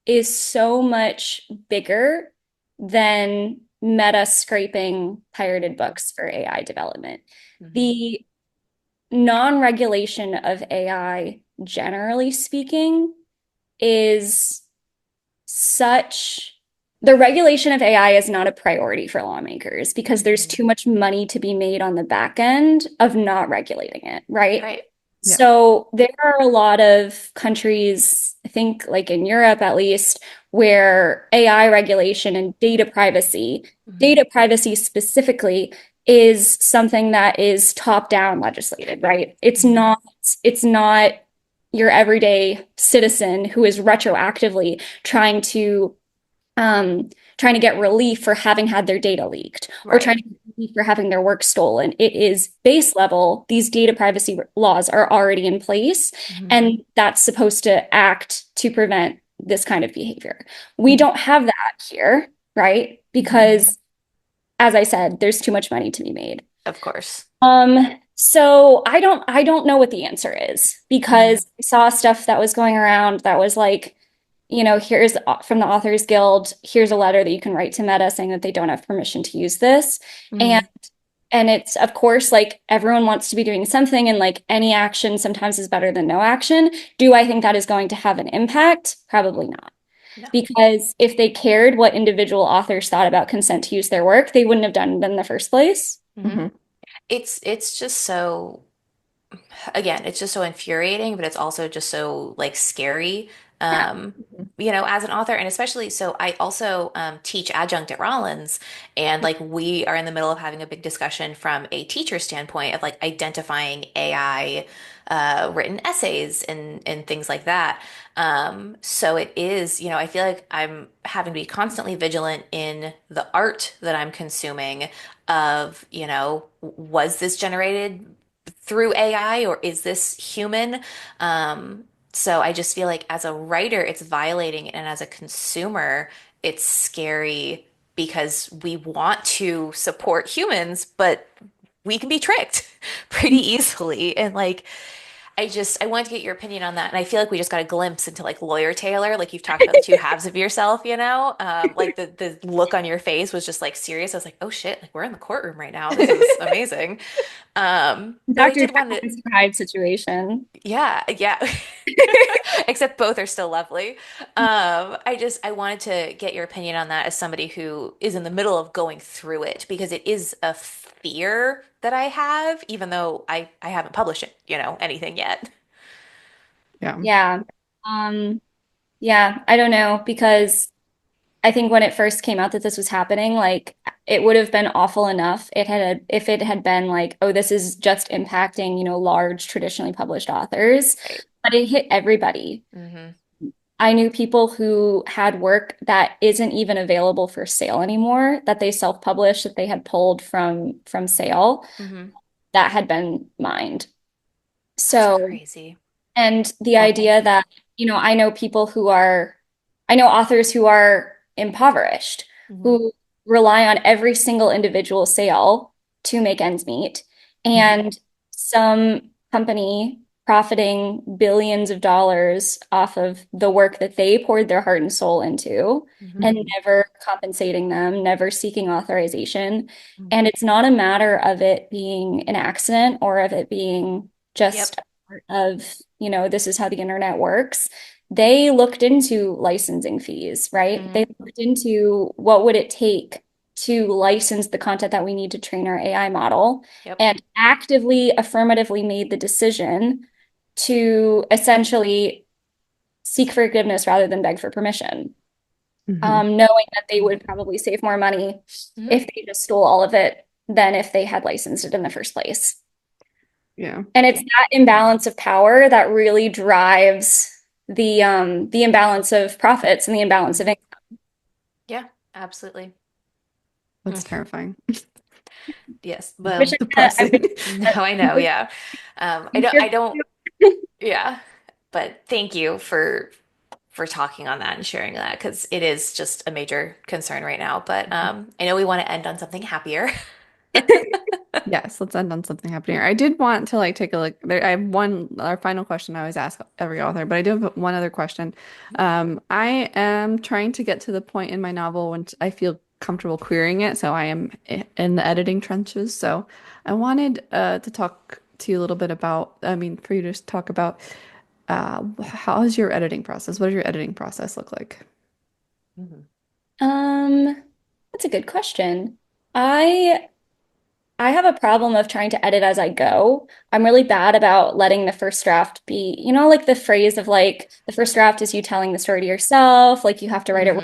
is so much bigger than Meta scraping pirated books for AI development. Hmm. The non-regulation of AI, generally speaking, is such the regulation of AI is not a priority for lawmakers because there's Hmm. too much money to be made on the back end of not regulating it, right? Right. Yeah. So there are a lot of countries, I think like in Europe at least, where AI regulation and Hmm. data privacy specifically is something that is top-down legislated, right? Hmm. It's not your everyday citizen who is retroactively trying to trying to get relief for having had their data leaked or Right. trying to get relief for having their work stolen. It is base level. These data privacy laws are already in place, Hmm. and that's supposed to act to prevent this kind of behavior. We Mhm. don't have that here, right? Hmm. Because, as I said, there's too much money to be made. Of course. So I don't know what the answer is Hmm. because I saw stuff that was going around that was like, here's from the Authors Guild, here's a letter that you can write to Meta saying that they don't have permission to use this. And Mhm. and it's of course like everyone wants to be doing something and like any action sometimes is better than no action. Do I think that is going to have an impact? Probably not. No. Because if they cared what individual authors thought about consent to use their work, they wouldn't have done it in the first place. Hmm. Mhm. It's just so again, it's just so infuriating, but it's also just so like scary. Yeah. As an author, and especially so I also teach adjunct at Rollins, and like we are in the middle of having a big discussion from a teacher standpoint of like identifying AI written essays and things like that. So it is, I feel like I'm having to be constantly vigilant in the art that I'm consuming of, was this generated through AI or is this human? So I just feel like as a writer, it's violating it, and as a consumer, it's scary because we want to support humans, but we can be tricked pretty easily. And like, I wanted to get your opinion on that. And I feel like we just got a glimpse into like lawyer Taylor, like you've talked about the two halves of yourself, like the look on your face was just like serious. I was like, oh shit, like we're in the courtroom right now. This is amazing. But I Dr. did want Jekyll to, and Mr. Hyde situation. yeah, yeah. Except both are still lovely. I wanted to get your opinion on that as somebody who is in the middle of going through it because it is a fear that I have, even though I haven't published it, anything yet. Yeah. Yeah. Um, yeah, I don't know because I think when it first came out that this was happening, like it would have been awful enough if it had been like, oh, this is just impacting, large traditionally published authors, Right. but it hit everybody. Hmm. I knew people who had work that isn't even available for sale anymore, that they self-published, that they had pulled from sale, Hmm. that had been mined. That's So crazy. and the idea that, I know authors who are impoverished, Hmm. who rely on every single individual sale to make ends meet, Mhm. and some company profiting billions of dollars off of the work that they poured their heart and soul into, Hmm. and Mhm. never compensating them, never seeking authorization. Hmm. And it's not a matter of it being an accident or of it being Yep. just part of, this is how the internet works. They looked into licensing fees, right? Hmm. They looked into what would it take to license the content that we need to train our AI model Yep. and actively, affirmatively made the decision to essentially seek forgiveness rather than beg for permission, Mhm. knowing that they would probably save more money Hmm. if they just stole all of it than if they had licensed it in the first place. Yeah. And it's that imbalance of power that really drives the imbalance of profits and the imbalance of Hmm. income. Yeah, absolutely. That's Mm. terrifying. Yes. I wish Well, I Depressing. no, I know. Yeah. I don't, yeah. But thank you for talking on that and sharing that because it is just a major concern right now. But I know we want to end on something happier. Yes, let's end on something happening here. I did want to like take a look there. I have our final question I always ask every author, but I do have one other question. I am trying to get to the point in my novel when I feel comfortable querying it, so I am in the editing trenches. So I wanted to talk to you a little bit about, I mean, for you to just talk about how is your editing process? What does your editing process look like? Mhm. Um, that's a good question. I I have a problem of trying to edit as I go. I'm really bad about letting the first draft be, like the phrase of like the first draft is you telling the story to yourself, like you have to write it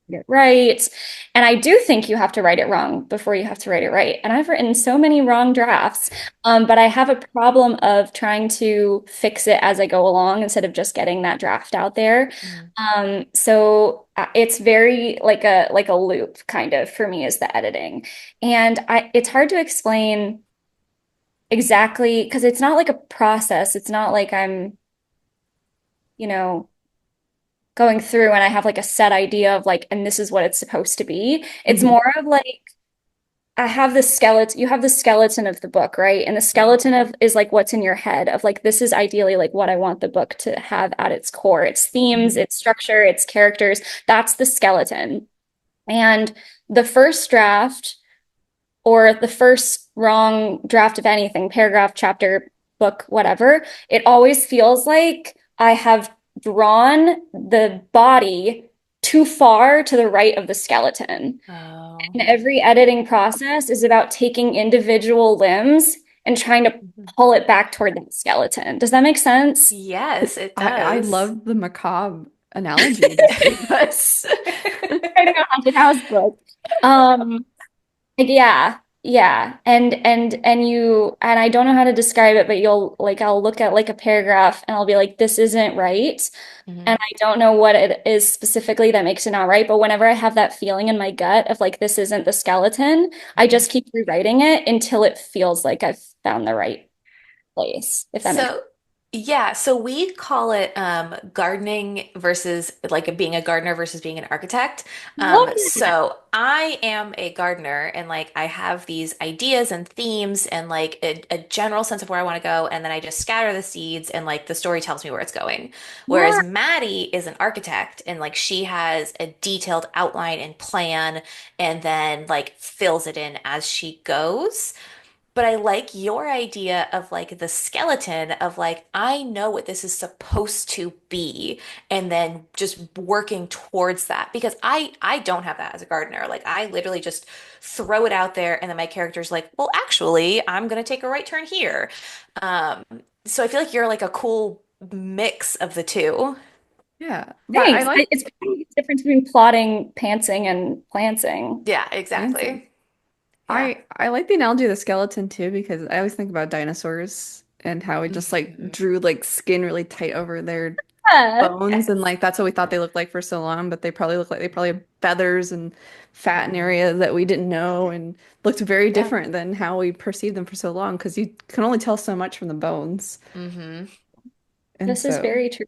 Hmm. right. And I do think you have to write it wrong before you have to write it right. And I've written so many wrong drafts, but I have a problem of trying to fix it as I go along instead of just getting that draft out there. Hmm. So it's very like a loop kind of for me is the editing. And it's hard to explain exactly because it's not like a process. It's not like I'm, you know, going through and I have like a set idea of like, and this is what it's supposed to be. It's Hmm. more of like I have the skeleton, you have the skeleton of the book, right? And the Hmm. skeleton of is like what's in your head of like this is ideally like what I want the book to have at its core. Its themes, Hmm. its structure, its characters. That's the skeleton. And the first draft or the first wrong draft of anything, paragraph, chapter, book, whatever, it always feels like I have drawn the body too far to the right of the skeleton. Oh. And every editing process is about taking individual limbs and trying to Mhm. pull it back toward that skeleton. Does that make sense? Yes, it I does. love the macabre analogy you just gave us. Writing a haunted house book. Um, like, yeah, yeah. And I don't know how to describe it, but I'll look at like a paragraph and I'll be like, this isn't right. Mhm. And I don't know what it is specifically that makes it not right. But whenever I have that feeling in my gut of like, this isn't the skeleton, I Mhm. just keep rewriting it until it feels like I've found the right place, if that makes So, yeah, so we call it gardening versus like being a gardener versus being an architect. sense. Love that. So I am a gardener and like I have these ideas and themes and like a general sense of where I want to go, and then I just scatter the seeds and like the story tells me where it's going. Whereas Yeah. Maddie is an architect and like she has a detailed outline and plan and then like fills it in as she goes. But I like your idea of like the skeleton of like, I know what this is supposed to be, and then just working towards that because I don't have that as a gardener. Like I literally just throw it out there and then my character's like, well, actually, I'm gonna take a right turn here. Um, so I feel like you're like a cool mix of the two. Yeah, but I Thanks. like It's kind of the difference between plotting, pantsing, and planting. Yeah, dancing. exactly. Yeah. I like the analogy of the skeleton too because I always think about dinosaurs and how we just like Mhm. drew like skin really tight over their Yeah. bones and Yes. like that's what we thought they looked like for so long, but they probably have feathers and fat in areas that we didn't know and looked very Yeah. different than how we perceived them for so long because you can only tell so much from the bones. Hmm. And This is so very true.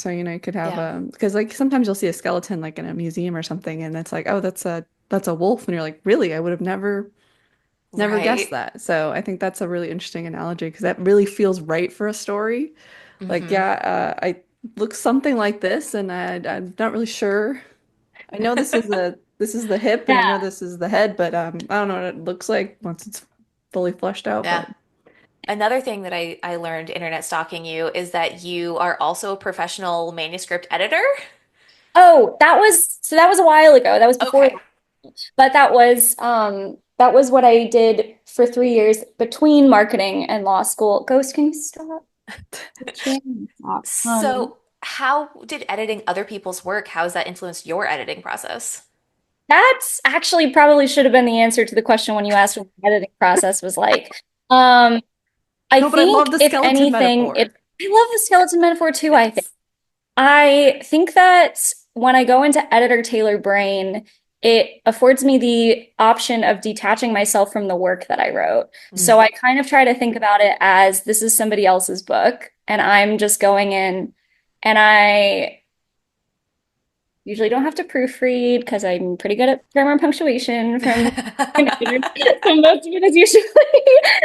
you could have Yeah. because like sometimes you'll see a skeleton like in a museum or something and it's like, oh, that's a wolf and you're like, really? I would have never guessed Right. that. So I think that's a really interesting analogy because that really feels right for a story. Like, Hmm. yeah, I look something like this, and I'm not really sure. I know this is the hip, and I know Yeah. this is the head, but I don't know what it looks like once it's fully fleshed out. Yeah. But Another thing that I learned internet stalking you is that you are also a professional manuscript editor. Oh, that was a while ago. That was before, Okay. but that was what I did for 3 years between marketing and law school. Ghost, can you stop? Can you stop? So, how did editing other people's work, how has that influenced your editing process? That's actually probably should have been the answer to the question when you asked what the editing process was like. Um, I no, but I love think the if skeleton anything, it metaphor. I love the skeleton metaphor too, I think. Yes. I think that when I go into editor Taylor brain, it affords me the option of detaching myself from the work that I wrote. So Hmm. I kind of try to think about it as this is somebody else's book, and I'm just going in and I usually don't have to proofread because I'm pretty good at grammar and punctuation from an editor. So most of it is usually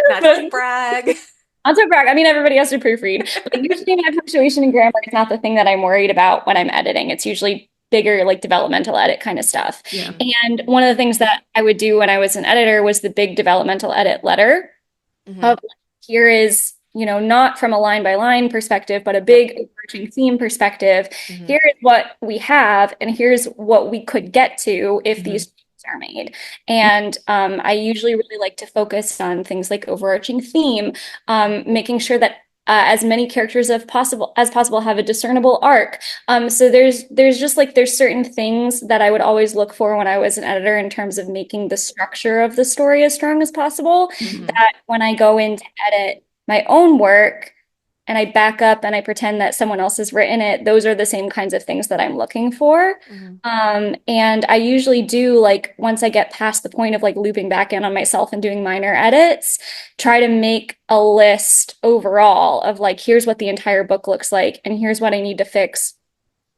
Not to but brag. not to brag. I mean, everybody has to proofread, but usually my punctuation and grammar is not the thing that I'm worried about when I'm editing. It's usually bigger, like developmental edit kind of stuff. Yeah. And one of the things that I would do when I was an editor was the big developmental edit letter Hmm. of here is, not from a line by line perspective, but a Yep. big overarching theme perspective. Hmm. Here is what we have, and here's what we could get to if Hmm. these changes are made. And I usually really like to focus on things like overarching theme, making sure that as many characters as possible have a discernible arc. So there's just like there's certain things that I would always look for when I was an editor in terms of making the structure of the story as strong as possible Hmm. that when I go in to edit my own work and I back up and I pretend that someone else has written it, those are the same kinds of things that I'm looking for. Hmm. And I usually do like once I get past the point of like looping back in on myself and doing minor edits, try to make a list overall of like, here's what the entire book looks like, and here's what I need to fix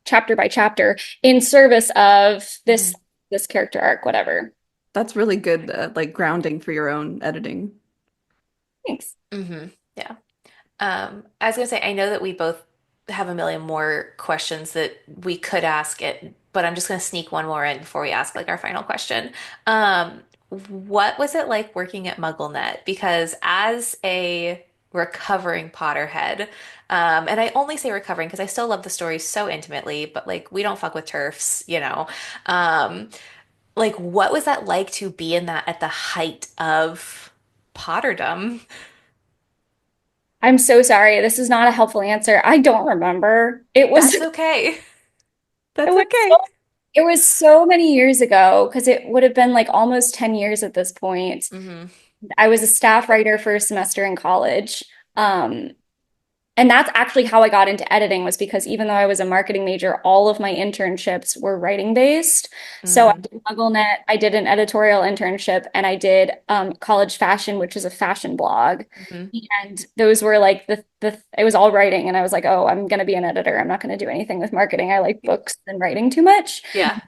chapter by chapter in service of Hmm. this character arc, whatever. That's really good, like grounding for your own editing. Thanks. Hmm. Yeah. I was gonna say, I know that we both have a million more questions that we could ask it, but I'm just gonna sneak one more in before we ask like our final question. Um, what was it like working at MuggleNet? Because as a recovering Potterhead. And I only say recovering because I still love the story so intimately, but like we don't fuck with turfs, you know. Um, like what was that like to be in that at the height of Potterdom? I'm so sorry. This is not a helpful answer. I don't remember. It was That's okay. it That's was okay. so, it was so many years ago because it would have been like almost 10 years at this point. Hmm. I was a staff writer for a semester in college. Um, And that's actually how I got into editing was because even though I was a marketing major, all of my internships were writing based. So I Mm. did MuggleNet, I did an editorial internship, and I did College Fashion, which is a fashion blog. Hmm. And those were like the it was all writing, and I was like, oh, I'm gonna be an editor. I'm not gonna do anything with marketing. I like books and writing too much. Yeah.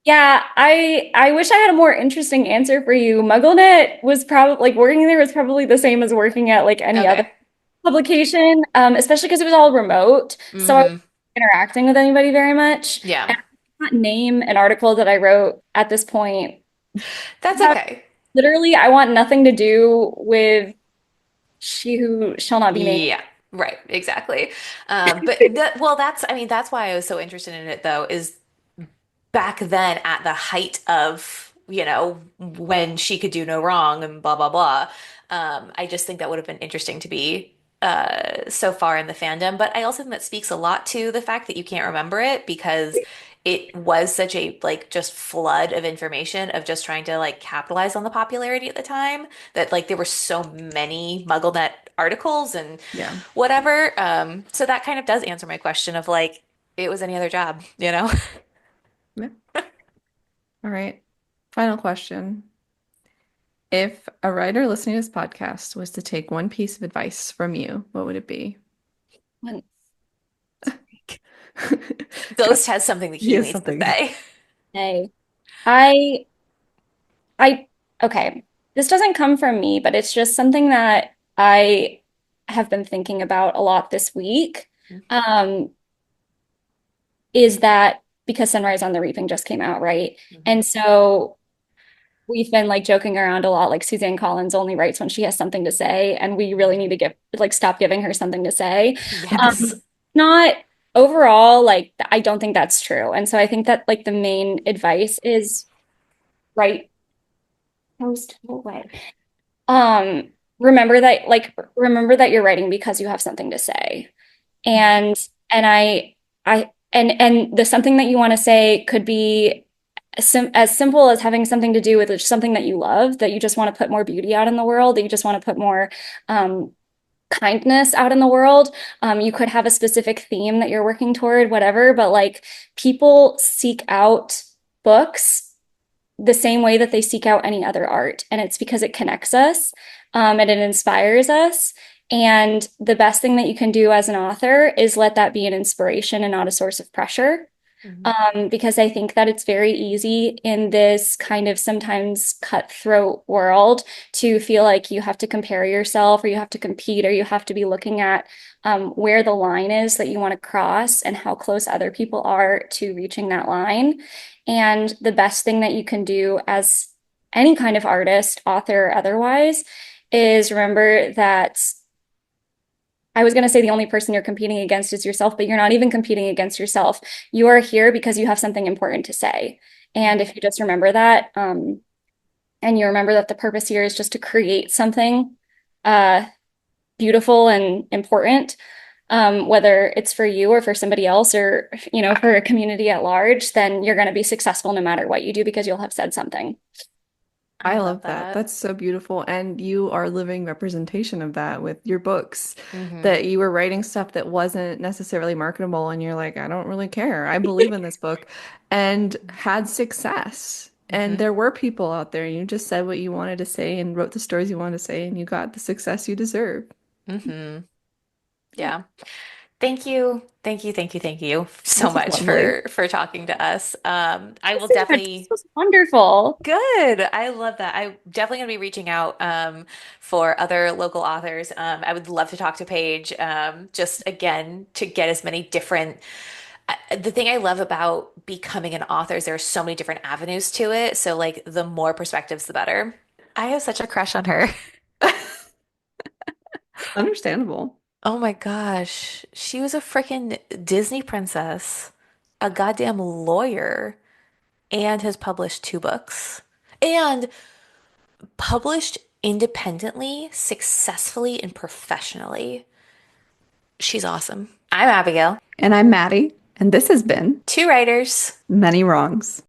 Yeah, I wish I had a more interesting answer for you. MuggleNet was probably like working there was probably the same as working at like any other Okay. publication, especially because it was all remote. So I wasn't Hmm. interacting with anybody very much. Yeah. And I cannot name an article that I wrote at this point. That's Have- okay. Literally, I want nothing to do with she who shall not be named. Yeah, right, exactly. But that, well, that's, I mean, that's why I was so interested in it though, is back then at the height of, you know, when she could do no wrong and blah, blah, blah. I just think that would have been interesting to be so far in the fandom. But I also think that speaks a lot to the fact that you can't remember it because it was such a like just flood of information of just trying to like capitalize on the popularity at the time that like there were so many MuggleNet articles and Yeah. whatever. So that kind of does answer my question of like it was any other job, you know? Yeah. All right. Final question. If a writer listening to this podcast was to take one piece of advice from you, what would it be? One Ghost has something that He he has needs to something. say. day. I I okay. This doesn't come from me, but it's just something that I have been thinking about a lot this week. Um, is that because Sunrise on the Reaping just came out, right? Mhm. And so we've been like joking around a lot, like Suzanne Collins only writes when she has something to say, and we really need to give like stop giving her something to say. Yes. Not overall, like I don't think that's true. And so I think that like the main advice is write post away. Um, remember that you're writing because you have something to say. And and the something that you want to say could be as simple as having something to do with just something that you love, that you just want to put more beauty out in the world, that you just want to put more um, kindness out in the world. You could have a specific theme that you're working toward, whatever, but like people seek out books the same way that they seek out any other art. And it's because it connects us and it inspires us. And the best thing that you can do as an author is let that be an inspiration and not a source of pressure. Mhm. Because I think that it's very easy in this kind of sometimes cutthroat world to feel like you have to compare yourself or you have to compete or you have to be looking at where the line is that you want to cross and how close other people are to reaching that line. And the best thing that you can do as any kind of artist, author, otherwise, is remember that I was going to say the only person you're competing against is yourself, but you're not even competing against yourself. You are here because you have something important to say. And if you just remember that, and you remember that the purpose here is just to create something uh, beautiful and important, whether it's for you or for somebody else or, you know, for a community at large, then you're going to be successful no matter what you do because you'll have said something. I I love love that. that. That's so beautiful. And you are a living representation of that with your books, Hmm. that you were writing stuff that wasn't necessarily marketable. And you're like, I don't really care. I believe in this book and had success. And Hmm. there were people out there. You just said what you wanted to say and wrote the stories you wanted to say, and you got the success you deserve. Hmm. Yeah, Yeah. Thank you. Thank you. Thank you. Thank you so This was much lovely. for talking to us. I will this definitely was wonderful. good. I love that. I'm definitely going to be reaching out for other local authors. I would love to talk to Paige just again to get as many different the thing I love about becoming an author is there are so many different avenues to it. So like the more perspectives, the better. I have such a crush on her. Understandable. Oh my gosh. She was a freaking Disney princess, a goddamn lawyer, and has published 2 books. And published independently, successfully, and professionally. She's awesome. I'm Abigail. And I'm Maddie, and this has been 2 writers. Many Wrongs.